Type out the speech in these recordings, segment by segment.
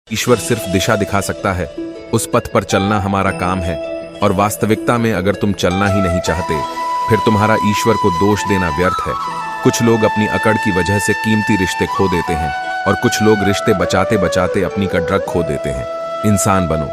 ईश्वर सिर्फ दिशा दिखा सकता है, उस पथ पर चलना हमारा काम है। और वास्तविकता में अगर तुम चलना ही नहीं चाहते, फिर तुम्हारा ईश्वर को दोष देना व्यर्थ है। कुछ लोग अपनी अकड़ की वजह से कीमती रिश्ते खो देते हैं और कुछ लोग रिश्ते बचाते बचाते अपनी कद्र खो देते हैं। इंसान बनो,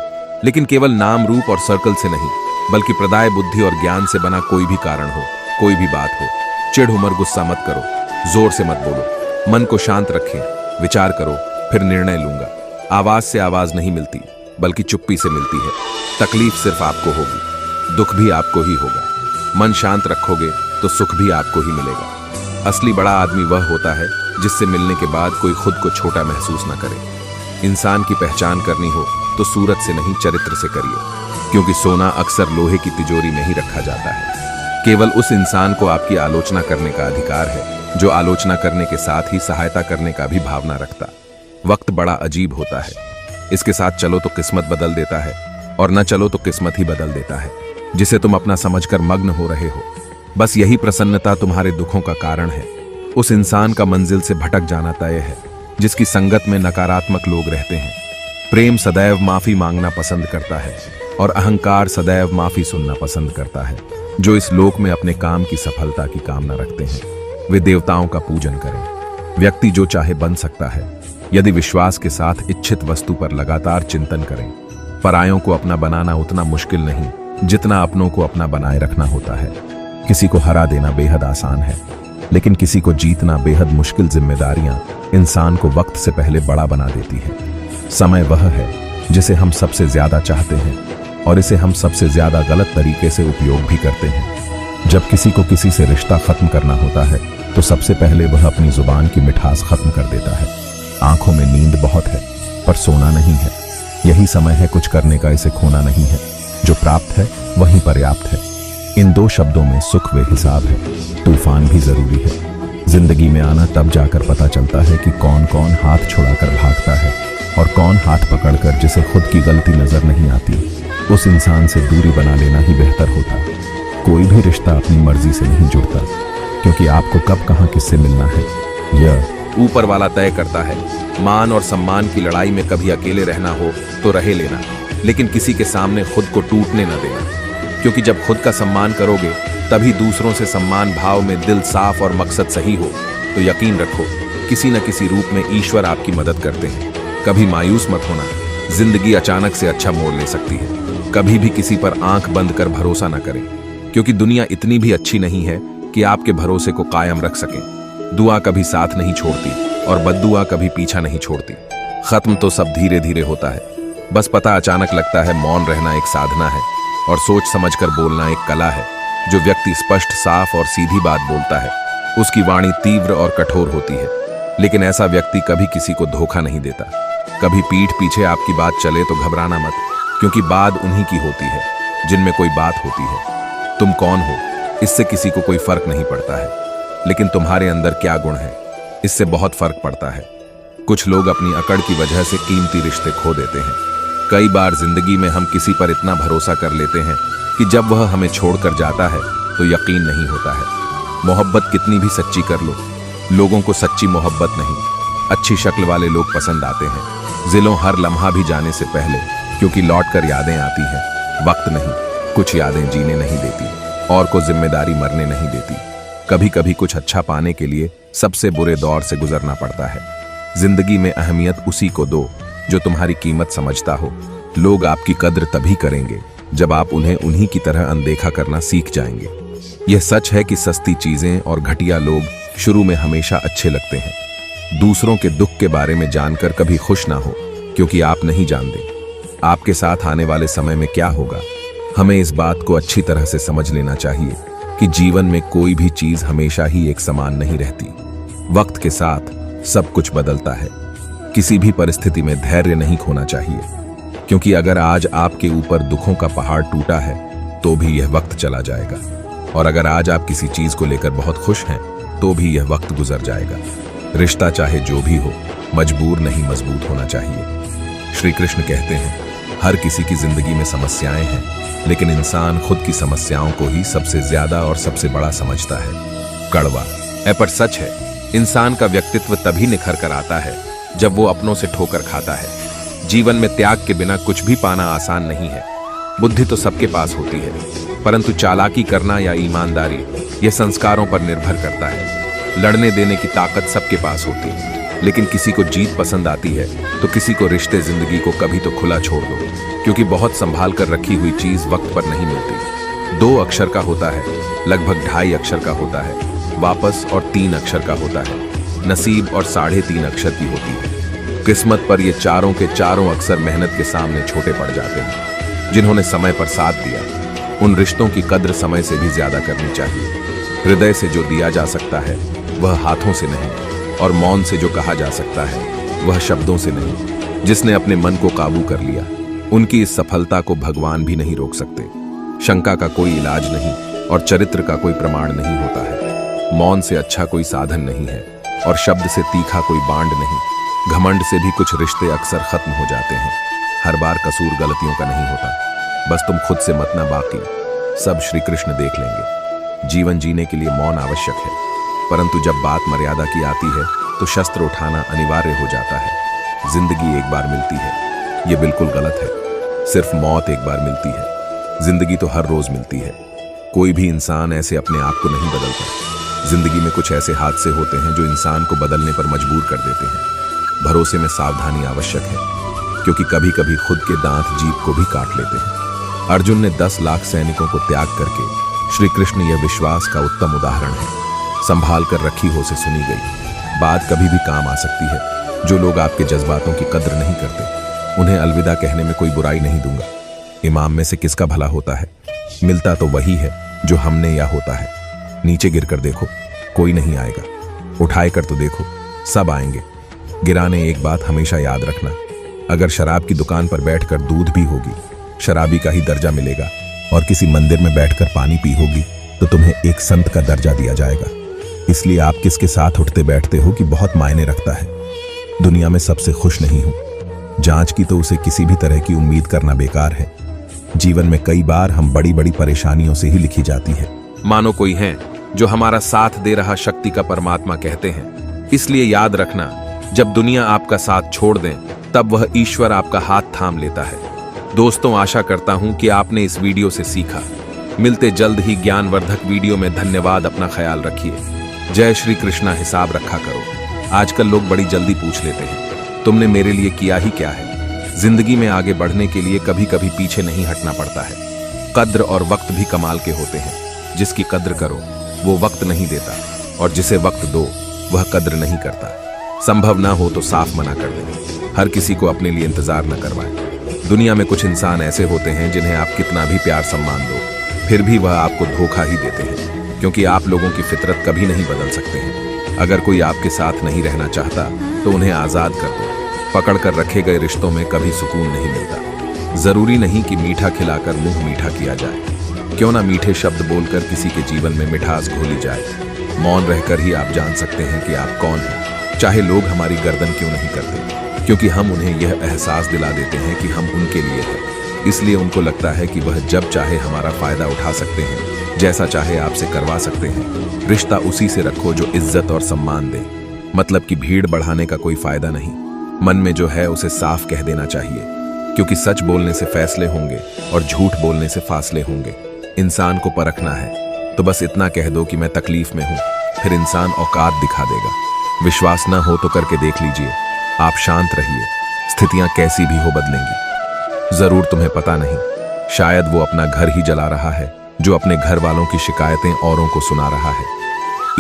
लेकिन केवल नाम रूप और सर्कल से नहीं, बल्कि प्रदाय बुद्धि और ज्ञान से बना कोई भी कारण हो, कोई भी बात हो। चिढ़ उमर गुस्सा मत करो, जोर से मत बोलो, मन को शांत रखें, विचार करो, फिर निर्णय लूंगा। आवाज से आवाज नहीं मिलती, बल्कि चुप्पी से मिलती है। तकलीफ सिर्फ आपको होगी, दुख भी आपको ही होगा। मन शांत रखोगे तो सुख भी आपको ही मिलेगा। असली बड़ा आदमी वह होता है जिससे मिलने के बाद कोई खुद को छोटा महसूस न करे। इंसान की पहचान करनी हो तो सूरत से नहीं, चरित्र से करिए, क्योंकि सोना अक्सर लोहे की तिजोरी में ही रखा जाता है। केवल उस इंसान को आपकी आलोचना करने का अधिकार है जो आलोचना करने के साथ ही सहायता करने का भी भावना रखता। वक्त बड़ा अजीब होता है, इसके साथ चलो तो किस्मत बदल देता है और न चलो तो किस्मत ही बदल देता है, जिसे तुम अपना समझकर मग्न हो रहे हो। बस यही प्रसन्नता तुम्हारे दुखों का कारण है। उस इंसान का मंजिल से भटक जाना तय है जिसकी संगत में नकारात्मक लोग रहते हैं। प्रेम सदैव माफी मांगना पसंद करता है और अहंकार सदैव माफी सुनना पसंद करता है। जो इस लोक में अपने काम की सफलता की कामना रखते हैं, वे देवताओं का पूजन करें। व्यक्ति जो चाहे बन सकता है यदि विश्वास के साथ इच्छित वस्तु पर लगातार चिंतन करें। परायों को अपना बनाना उतना मुश्किल नहीं जितना अपनों को अपना बनाए रखना होता है। किसी को हरा देना बेहद आसान है, लेकिन किसी को जीतना बेहद मुश्किल। जिम्मेदारियां इंसान को वक्त से पहले बड़ा बना देती है। समय वह है जिसे हम सबसे ज्यादा चाहते हैं और इसे हम सबसे ज्यादा गलत तरीके से उपयोग भी करते हैं। जब किसी को किसी से रिश्ता खत्म करना होता है तो सबसे पहले वह अपनी जुबान की मिठास खत्म कर देता है। आंखों में नींद बहुत है पर सोना नहीं है। यही समय है कुछ करने का, इसे खोना नहीं है। जो प्राप्त है वही पर्याप्त है। इन दो शब्दों में सुख व हिसाब है। तूफान भी जरूरी है। जिंदगी में आना तब जाकर पता चलता है कि कौन कौन हाथ छुड़ाकर भागता है और कौन हाथ पकड़कर जिसे खुद की गलती नजर नहीं आती, उस इंसान से दूरी बना लेना ही बेहतर होता। कोई भी रिश्ता अपनी मर्जी से नहीं जुड़ता, क्योंकि आपको कब कहां किससे मिलना है यह ऊपर वाला तय करता है। मान और सम्मान की लड़ाई में कभी अकेले रहना हो तो रहे लेना, लेकिन किसी के सामने खुद को टूटने न देना, क्योंकि जब खुद का सम्मान करोगे तभी दूसरों से सम्मान भाव में दिल साफ और मकसद सही हो तो यकीन रखो किसी न किसी रूप में ईश्वर आपकी मदद करते हैं। कभी मायूस मत होना, जिंदगी अचानक से अच्छा मोड़ ले सकती है। कभी भी किसी पर आंख बंद कर भरोसा न करें, क्योंकि दुनिया इतनी भी अच्छी नहीं है कि आपके भरोसे को कायम रख सकें। दुआ कभी साथ नहीं छोड़ती और बद्दुआ कभी पीछा नहीं छोड़ती। खत्म तो सब धीरे धीरे होता है, बस पता अचानक लगता है। मौन रहना एक साधना है और सोच समझकर बोलना एक कला है। जो व्यक्ति स्पष्ट, साफ और सीधी बात बोलता है, उसकी वाणी तीव्र और कठोर होती है, लेकिन ऐसा व्यक्ति कभी किसी को धोखा नहीं देता। कभी पीठ पीछे आपकी बात चले तो घबराना मत, क्योंकि बात उन्हीं की होती है जिनमें कोई बात होती है। तुम कौन हो इससे किसी को कोई फर्क नहीं पड़ता है, लेकिन तुम्हारे अंदर क्या गुण है इससे बहुत फर्क पड़ता है। कुछ लोग अपनी अकड़ की वजह से कीमती रिश्ते खो देते हैं। कई बार जिंदगी में हम किसी पर इतना भरोसा कर लेते हैं कि जब वह हमें छोड़कर जाता है तो यकीन नहीं होता है। मोहब्बत कितनी भी सच्ची कर लो, लोगों को सच्ची मोहब्बत नहीं, अच्छी शक्ल वाले लोग पसंद आते हैं। जिलों हर लम्हा भी जाने से पहले, क्योंकि लौट कर यादें आती हैं। वक्त नहीं, कुछ यादें जीने नहीं देती और को जिम्मेदारी मरने नहीं देती। कभी कभी कुछ अच्छा पाने के लिए सबसे बुरे दौर से गुजरना पड़ता है। जिंदगी में अहमियत उसी को दो जो तुम्हारी कीमत समझता हो। लोग आपकी कद्र तभी करेंगे जब आप उन्हें उन्हीं की तरह अनदेखा करना सीख जाएंगे। यह सच है कि सस्ती चीजें और घटिया लोग शुरू में हमेशा अच्छे लगते हैं। दूसरों के दुख के बारे में जानकर कभी खुश ना हो, क्योंकि आप नहीं जानते आपके साथ आने वाले समय में क्या होगा। हमें इस बात को अच्छी तरह से समझ लेना चाहिए कि जीवन में कोई भी चीज हमेशा ही एक समान नहीं रहती। वक्त के साथ सब कुछ बदलता है। किसी भी परिस्थिति में धैर्य नहीं खोना चाहिए, क्योंकि अगर आज आपके ऊपर दुखों का पहाड़ टूटा है तो भी यह वक्त चला जाएगा, और अगर आज आप किसी चीज को लेकर बहुत खुश हैं तो भी यह वक्त गुजर जाएगा। रिश्ता चाहे जो भी हो, मजबूर नहीं मजबूत होना चाहिए। श्री कृष्ण कहते हैं, हर किसी की जिंदगी में समस्याएं हैं, लेकिन इंसान खुद की समस्याओं को ही सबसे ज्यादा और सबसे बड़ा समझता है। कड़वा पर सच है, इंसान का व्यक्तित्व तभी निखर कर आता है जब वो अपनों से ठोकर खाता है। जीवन में त्याग के बिना कुछ भी पाना आसान नहीं है। बुद्धि तो सबके पास होती है, परंतु चालाकी करना या ईमानदारी यह संस्कारों पर निर्भर करता है। लड़ने देने की ताकत सबके पास होती है, लेकिन किसी को जीत पसंद आती है तो किसी को रिश्ते जिंदगी को कभी तो खुला छोड़ दो, क्योंकि बहुत संभाल कर रखी हुई चीज वक्त पर नहीं मिलती। 2 अक्षर का होता है, लगभग 2.5 अक्षर का होता है, वापस और 3 अक्षर का होता है, नसीब और 3.5 अक्षर की होती है। किस्मत पर ये चारों के चारों अक्सर मेहनत के सामने छोटे पड़ जाते हैं। जिन्होंने समय पर साथ दिया, उन रिश्तों की कद्र समय से भी ज्यादा करनी चाहिए। हृदय से जो दिया जा सकता है वह हाथों से नहीं, और मौन से जो कहा जा सकता है वह शब्दों से नहीं। जिसने अपने मन को काबू कर लिया, उनकी इस सफलता को भगवान भी नहीं रोक सकते। शंका का कोई इलाज नहीं और चरित्र का कोई प्रमाण नहीं होता है। मौन से अच्छा कोई साधन नहीं है और शब्द से तीखा कोई बांड नहीं। घमंड से भी कुछ रिश्ते अक्सर खत्म हो जाते हैं। हर बार कसूर गलतियों का नहीं होता, बस तुम खुद से मत ना, बाकी सब श्री कृष्ण देख लेंगे। जीवन जीने के लिए मौन आवश्यक है, परंतु जब बात मर्यादा की आती है तो शस्त्र उठाना अनिवार्य हो जाता है। जिंदगी एक बार मिलती है, ये बिल्कुल गलत है। सिर्फ मौत एक बार मिलती है, जिंदगी तो हर रोज मिलती है। कोई भी इंसान ऐसे अपने आप को नहीं बदलता। जिंदगी में कुछ ऐसे हादसे होते हैं जो इंसान को बदलने पर मजबूर कर देते हैं। भरोसे में सावधानी आवश्यक है, क्योंकि कभी कभी खुद के दांत जीभ को भी काट लेते हैं। अर्जुन ने 10 लाख सैनिकों को त्याग करके श्री कृष्ण यह विश्वास का उत्तम उदाहरण है। संभाल कर रखी हो से सुनी गई बात कभी भी काम आ सकती है। जो लोग आपके जज्बातों की कद्र नहीं करते, उन्हें अलविदा कहने में कोई बुराई नहीं दूंगा। इमाम में से किसका भला होता है? मिलता तो वही है जो हमने या होता है। नीचे गिरकर देखो, कोई नहीं आएगा। उठाए कर तो देखो, सब आएंगे। गिराने एक बात हमेशा याद रखना, अगर शराब की दुकान पर बैठकर दूध भी होगी, शराबी का ही दर्जा मिलेगा, और किसी मंदिर में बैठकर पानी पी होगी तो तुम्हें एक संत का दर्जा दिया जाएगा। इसलिए आप किसके साथ उठते बैठते हो कि बहुत मायने रखता है। दुनिया में सबसे खुश नहीं हूं, जांच की तो उसे किसी भी तरह की उम्मीद करना बेकार है। जीवन में कई बार हम बड़ी बड़ी परेशानियों से ही लिखी जाती है। मानो कोई है जो हमारा साथ दे रहा शक्ति का परमात्मा कहते हैं। इसलिए याद रखना, जब दुनिया आपका साथ छोड़ दें, तब वह ईश्वर आपका हाथ थाम लेता है। दोस्तों, आशा करता हूं कि आपने इस वीडियो से सीखा। मिलते जल्द ही ज्ञानवर्धक वीडियो में। धन्यवाद। अपना ख्याल रखिए। जय श्री कृष्णा। हिसाब रखा करो। आजकल लोग बड़ी जल्दी पूछ लेते हैं, तुमने मेरे लिए किया ही क्या है? जिंदगी में आगे बढ़ने के लिए कभी कभी पीछे नहीं हटना पड़ता है। कद्र और वक्त भी कमाल के होते हैं। जिसकी कद्र करो वो वक्त नहीं देता, और जिसे वक्त दो वह कद्र नहीं करता। संभव ना हो तो साफ मना कर दें। हर किसी को अपने लिए इंतजार न करवाएं। दुनिया में कुछ इंसान ऐसे होते हैं जिन्हें आप कितना भी प्यार सम्मान दो, फिर भी वह आपको धोखा ही देते हैं, क्योंकि आप लोगों की फितरत कभी नहीं बदल सकते हैं। अगर कोई आपके साथ नहीं रहना चाहता तो उन्हें आजाद कर दो। पकड़ कर रखे गए रिश्तों में कभी सुकून नहीं मिलता। जरूरी नहीं कि मीठा खिलाकर मुंह मीठा किया जाए। क्यों ना मीठे शब्द बोलकर किसी के जीवन में मिठास घोली जाए। मौन रहकर ही आप जान सकते हैं कि आप कौन हैं, चाहे लोग हमारी गर्दन क्यों नहीं करते, क्योंकि हम उन्हें यह एहसास दिला देते हैं कि हम उनके लिए हैं। इसलिए उनको लगता है कि वह जब चाहे हमारा फायदा उठा सकते हैं, जैसा चाहे आपसे करवा सकते हैं। रिश्ता उसी से रखो जो इज्जत और सम्मान दे। मतलब कि भीड़ बढ़ाने का कोई फायदा नहीं। मन में जो है उसे साफ कह देना चाहिए, क्योंकि सच बोलने से फैसले होंगे और झूठ बोलने से फासले होंगे। इंसान को परखना है तो बस इतना कह दो कि मैं तकलीफ में हूं, फिर इंसान औकात दिखा देगा। विश्वास ना हो तो करके देख लीजिए। आप शांत रहिए, स्थितियां कैसी भी हो बदलेंगी। जरूर तुम्हें पता नहीं, शायद वो अपना घर ही जला रहा है जो अपने घर वालों की शिकायतें औरों को सुना रहा है।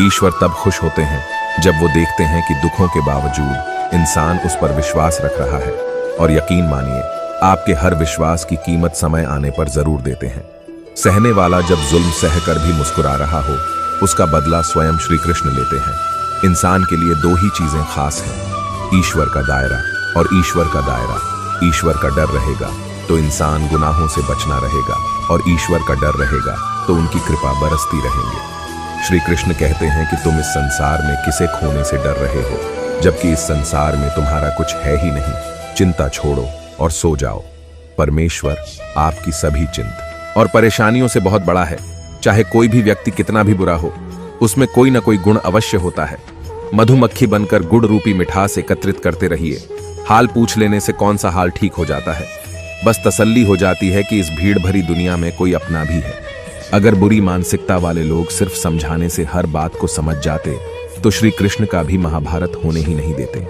ईश्वर तब खुश होते हैं जब वो देखते हैं कि दुखों के बावजूद इंसान उस पर विश्वास रख रहा है। और यकीन मानिए, आपके हर विश्वास की कीमत समय आने पर जरूर देते हैं। सहने वाला जब जुल्म सहकर भी मुस्कुरा रहा हो, उसका बदला स्वयं श्री कृष्ण लेते हैं। इंसान के लिए 2 ही चीजें खास हैं, ईश्वर का दायरा और ईश्वर का दायरा। ईश्वर का डर रहेगा तो इंसान गुनाहों से बचना रहेगा, और ईश्वर का डर रहेगा तो उनकी कृपा बरसती रहेंगे। श्री कृष्ण कहते हैं कि तुम इस संसार में किसे खोने से डर रहे हो, जबकि इस संसार में तुम्हारा कुछ है ही नहीं। चिंता छोड़ो और सो जाओ। परमेश्वर आपकी सभी चिंता और परेशानियों से बहुत बड़ा है। चाहे कोई भी व्यक्ति कितना भी बुरा हो, उसमें कोई ना कोई गुण अवश्य होता है। मधुमक्खी बनकर गुड़ रूपी मिठास एकत्रित करते रहिए। हाल पूछ लेने से कौन सा हाल ठीक हो जाता है। बस तसल्ली हो जाती है कि इस भीड़ भरी दुनिया में कोई अपना भी है। अगर बुरी मानसिकता वाले लोग सिर्फ समझाने से हर बात को समझ जाते तो श्री कृष्ण का भी महाभारत होने ही नहीं देते।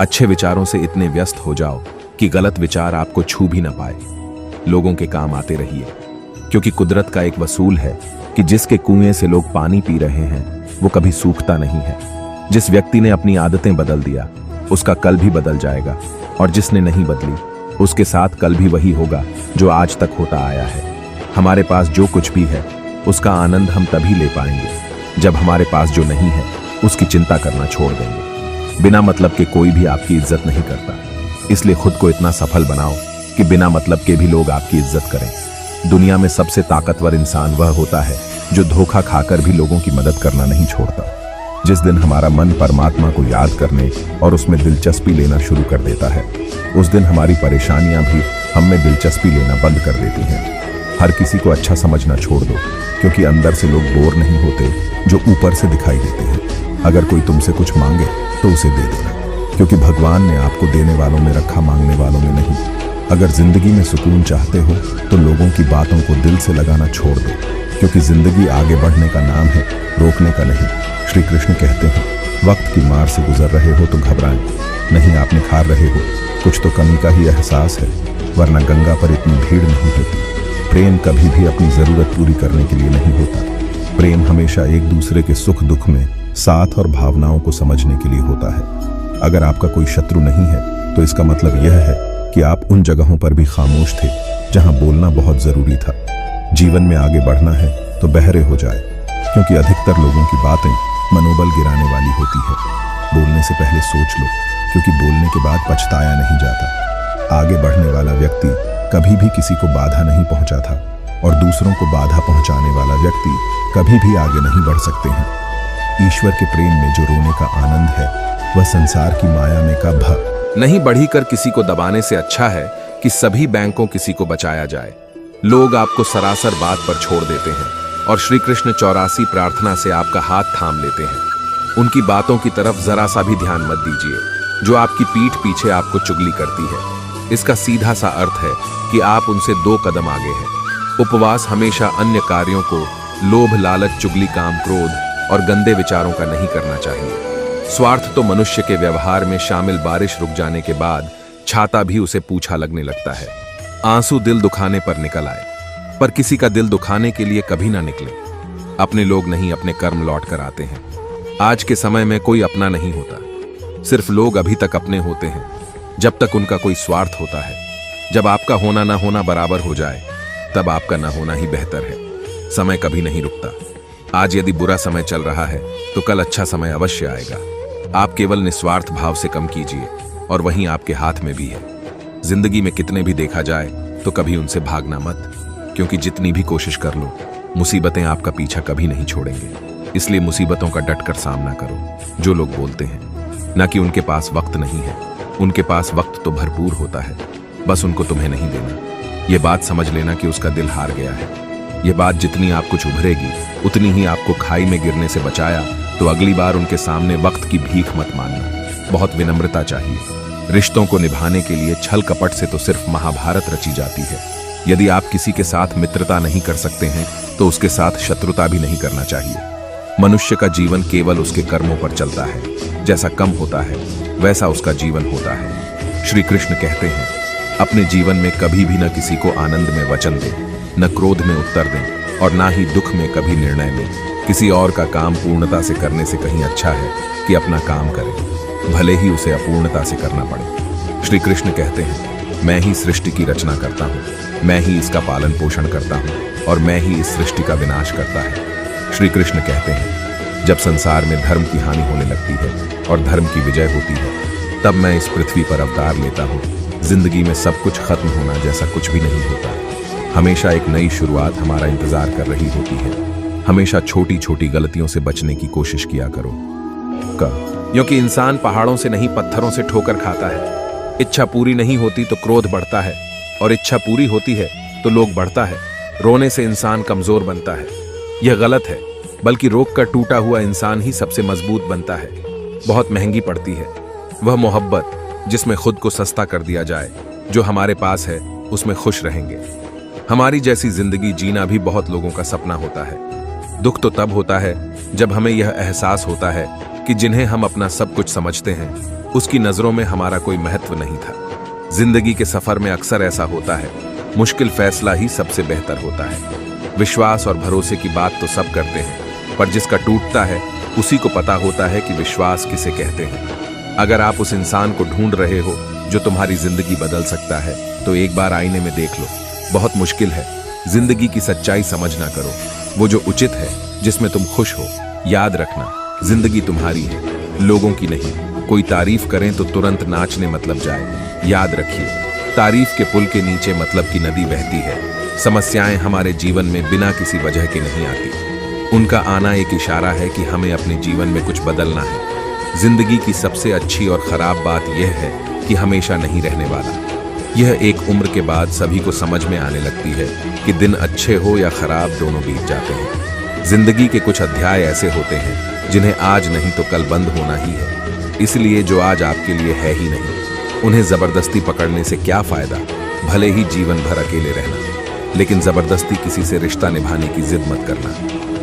अच्छे विचारों से इतने व्यस्त हो जाओ कि गलत विचार आपको छू भी ना पाए। लोगों के काम आते रहिए, क्योंकि कुदरत का एक वसूल है कि जिसके कुएं से लोग पानी पी रहे हैं वो कभी सूखता नहीं है। जिस व्यक्ति ने अपनी आदतें बदल दिया उसका कल भी बदल जाएगा, और जिसने नहीं बदली उसके साथ कल भी वही होगा जो आज तक होता आया है। हमारे पास जो कुछ भी है उसका आनंद हम तभी ले पाएंगे जब हमारे पास जो नहीं है उसकी चिंता करना छोड़ देंगे। बिना मतलब के कोई भी आपकी इज्जत नहीं करता, इसलिए खुद को इतना सफल बनाओ कि बिना मतलब के भी लोग आपकी इज्जत करें। दुनिया में सबसे ताकतवर इंसान वह होता है जो धोखा खाकर भी लोगों की मदद करना नहीं छोड़ता। जिस दिन हमारा मन परमात्मा को याद करने और उसमें दिलचस्पी लेना शुरू कर देता है, उस दिन हमारी परेशानियां भी हम में दिलचस्पी लेना बंद कर देती हैं। हर किसी को अच्छा समझना छोड़ दो, क्योंकि अंदर से लोग बोर नहीं होते जो ऊपर से दिखाई देते हैं। अगर कोई तुमसे कुछ मांगे तो उसे दे देना, क्योंकि भगवान ने आपको देने वालों में रखा, मांगने वालों में नहीं। अगर जिंदगी में सुकून चाहते हो तो लोगों की बातों को दिल से लगाना छोड़ दो, क्योंकि जिंदगी आगे बढ़ने का नाम है, रोकने का नहीं। श्री कृष्ण कहते हैं, वक्त की मार से गुजर रहे हो तो घबराएं नहीं, आप निखार रहे हो, कुछ तो कमी का ही एहसास है, वरना गंगा पर इतनी भीड़ नहीं होती। प्रेम कभी भी अपनी जरूरत पूरी करने के लिए नहीं होता। प्रेम हमेशा एक दूसरे के सुख दुख में साथ और भावनाओं को समझने के लिए होता है। अगर आपका कोई शत्रु नहीं है तो इसका मतलब यह है कि आप उन जगहों पर भी खामोश थे जहां बोलना बहुत जरूरी था। जीवन में आगे बढ़ना है तो बहरे हो जाए, क्योंकि अधिकतर लोगों की बातें मनोबल गिराने वाली होती है। बोलने से पहले सोच लो, क्योंकि बोलने के बाद पछताया नहीं जाता। आगे बढ़ने वाला व्यक्ति कभी भी किसी को बाधा नहीं पहुंचा था, और दूसरों को बाधा पहुंचाने वाला व्यक्ति कभी भी आगे नहीं बढ़ सकते हैं। ईश्वर के प्रेम में जो रोने का आनंद है वह संसार की माया में का भ नहीं बढ़ी कर किसी को दबाने से अच्छा है कि सभी बैंकों किसी को बचाया जाए। लोग आपको सरासर बात पर छोड़ देते हैं और श्री कृष्ण 84 प्रार्थना से आपका हाथ थाम लेते हैं। उनकी बातों की तरफ जरा सा भी ध्यान मत दीजिए जो आपकी पीठ पीछे आपको चुगली करती है। इसका सीधा सा अर्थ है कि आप उनसे 2 कदम आगे हैं। उपवास हमेशा अन्य कार्यों को लोभ, लालच, चुगली, काम, क्रोध और गंदे विचारों का नहीं करना चाहिए। स्वार्थ तो मनुष्य के व्यवहार में शामिल बारिश रुक जाने के बाद छाता भी उसे पूछा लगने लगता है। आंसू दिल दुखाने पर निकल आए, पर किसी का दिल दुखाने के लिए कभी ना निकले। अपने लोग नहीं, अपने कर्म लौट कर आते हैं। आज के समय में कोई अपना नहीं होता, सिर्फ लोग अभी तक अपने होते हैं जब तक उनका कोई स्वार्थ होता है। जब आपका होना ना होना बराबर हो जाए तब आपका ना होना ही बेहतर है। समय कभी नहीं रुकता। आज यदि बुरा समय चल रहा है तो कल अच्छा समय अवश्य आएगा। आप केवल निस्वार्थ भाव से कम कीजिए और वहीं आपके हाथ में भी है। जिंदगी में कितने भी देखा जाए तो कभी उनसे भागना मत, क्योंकि जितनी भी कोशिश कर लो मुसीबतें आपका पीछा कभी नहीं छोड़ेंगे। इसलिए मुसीबतों का डटकर सामना करो। जो लोग बोलते हैं ना कि उनके पास वक्त नहीं है, उनके पास वक्त तो भरपूर होता है, बस उनको तुम्हें नहीं देना। ये बात समझ लेना कि उसका दिल हार गया है। ये बात जितनी आपको चुभरेगी उतनी ही आपको खाई में गिरने से बचाया तो अगली बार उनके सामने वक्त की भीख मत मांगना। बहुत विनम्रता चाहिए। रिश्तों को निभाने के लिए छल कपट से तो सिर्फ महाभारत रची जाती है। यदि आप किसी के साथ मित्रता नहीं कर सकते हैं तो उसके साथ शत्रुता भी नहीं करना चाहिए। मनुष्य का जीवन केवल उसके कर्मों पर चलता है। जैसा कम होता है वैसा उसका जीवन होता है। श्री कृष्ण कहते हैं, अपने जीवन में कभी भी न किसी को आनंद में वचन दें, न क्रोध में उत्तर दें और ना ही दुख में कभी निर्णय लें। किसी और का काम पूर्णता से करने से कहीं अच्छा है कि अपना काम करें, भले ही उसे अपूर्णता से करना पड़े। श्री कृष्ण कहते हैं, मैं ही सृष्टि की रचना करता हूँ, मैं ही इसका पालन पोषण करता हूँ और मैं ही इस सृष्टि का विनाश करता है। श्री कृष्ण कहते हैं, जब संसार में धर्म की हानि होने लगती है और धर्म की विजय होती है तब मैं इस पृथ्वी पर अवतार लेता हूँ। जिंदगी में सब कुछ खत्म होना जैसा कुछ भी नहीं होता। हमेशा एक नई शुरुआत हमारा इंतजार कर रही होती है। हमेशा छोटी छोटी गलतियों से बचने की कोशिश किया करो। क्योंकि इंसान पहाड़ों से नहीं पत्थरों से ठोकर खाता है। इच्छा पूरी नहीं होती तो क्रोध बढ़ता है और इच्छा पूरी होती है तो लोग बढ़ता है। रोने से इंसान कमजोर बनता है, यह गलत है। बल्कि रोक कर टूटा हुआ इंसान ही सबसे मजबूत बनता है। बहुत महंगी पड़ती है वह मोहब्बत जिसमें खुद को सस्ता कर दिया जाए। जो हमारे पास है उसमें खुश रहेंगे। हमारी जैसी जिंदगी जीना भी बहुत लोगों का सपना होता है। दुख तो तब होता है जब हमें यह एहसास होता है कि जिन्हें हम अपना सब कुछ समझते हैं उसकी नजरों में हमारा कोई महत्व नहीं था। जिंदगी के सफर में अक्सर ऐसा होता है, मुश्किल फैसला ही सबसे बेहतर होता है। विश्वास और भरोसे की बात तो सब करते हैं, पर जिसका टूटता है उसी को पता होता है कि विश्वास किसे कहते हैं। अगर आप उस इंसान को ढूंढ रहे हो जो तुम्हारी जिंदगी बदल सकता है, तो एक बार आईने में देख लो। बहुत मुश्किल है, जिंदगी की सच्चाई समझना करो, वो जो उचित है, जिसमें तुम खुश हो। याद रखना, जिंदगी तुम्हारी है, लोगों की नहीं। कोई तारीफ करें तो तुरंत नाचने मतलब जाए। याद रखिए, तारीफ के पुल के नीचे मतलब की नदी बहती है। समस्याएं हमारे जीवन में बिना किसी वजह के नहीं आती। उनका आना एक इशारा है कि हमें अपने जीवन में कुछ बदलना है। जिंदगी की सबसे अच्छी और खराब बात यह है कि हमेशा नहीं रहने वाला। यह एक उम्र के बाद सभी को समझ में आने लगती है कि दिन अच्छे हो या खराब, दोनों बीत जाते हैं। जिंदगी के कुछ अध्याय ऐसे होते हैं जिन्हें आज नहीं तो कल बंद होना ही है। इसलिए जो आज आपके लिए है ही नहीं, उन्हें जबरदस्ती पकड़ने से क्या फायदा। भले ही जीवन भर अकेले रहना, लेकिन जबरदस्ती किसी से रिश्ता निभाने की जिद मत करना।